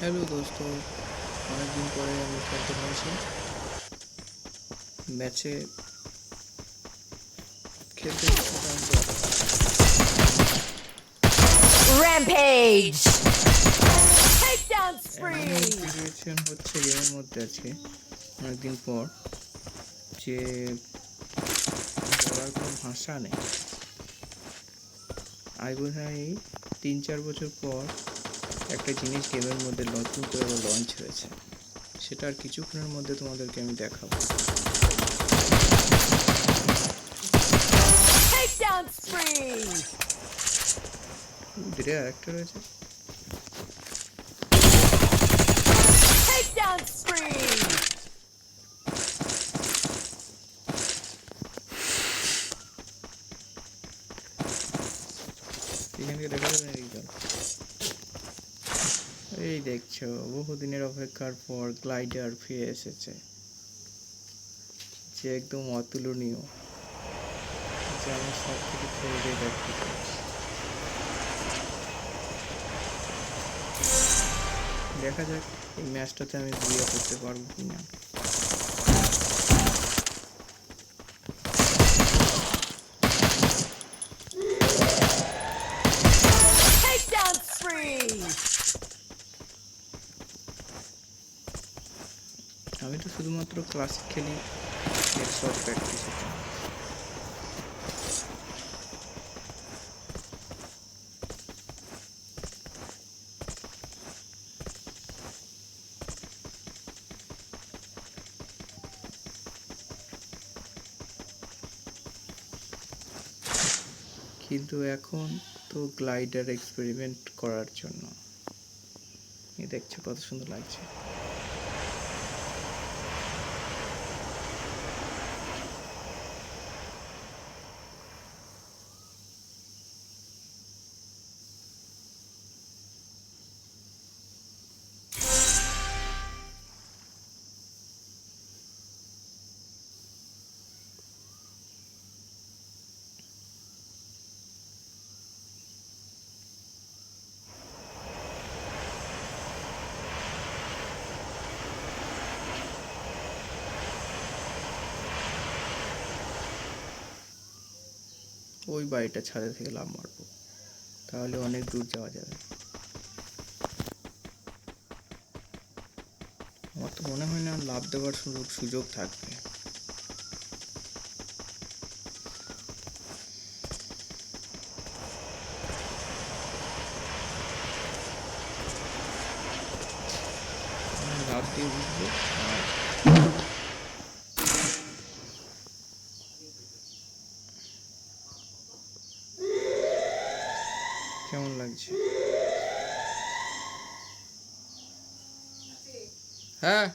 Hello দোস্ত, অনেকদিন পরে আমি খেলতে পেরেছি। ম্যাচে খেলতে Rampage! Takedown spree! সিচুয়েশন হচ্ছে গেমের মধ্যে আজকে অনেকদিন পর যে বলার কোনো ভাষা নেই। আই বোধ হয় 3-4 বছর পর একটা জিনিস গেমের মধ্যে নতুন করে লঞ্চ হয়েছে, সেটা আর কিছুক্ষণের মধ্যে তোমাদেরকে আমি দেখাবো। Takedown spree! ধীরে আরেকটা রয়েছে। Takedown spree! এখান থেকে দেখা যাবে একদম। এই দেখছো, বহুদিনের অপেক্ষার পর গ্লাইডার ফিরে এসেছে, যে একদম অতুলনীয়, যে আমার সব থেকে ফেভারিট একটা জিনিস। দেখা যাক এই ম্যাচটাতে আমি বুইয়া করতে পারবো কিনা। Takedown spree! আমি তো শুধুমাত্র ক্লাসিক খেলি, এর সব প্র্যাকটিস হতো। কিন্তু এখন তো গ্লাইডার এক্সপেরিমেন্ট করার জন্য। এই দেখছো কত সুন্দর লাগছে। ওই বাড়িটা ছাদে থেকে লাফ মারবো, তাহলে অনেক দূর যাওয়া যাবে। আমার তো মনে হয় না লাফ দেওয়ার সুযোগ থাকবে। লাফ দিয়ে উঠবো আর কেমন লাগছে? হ্যাঁ।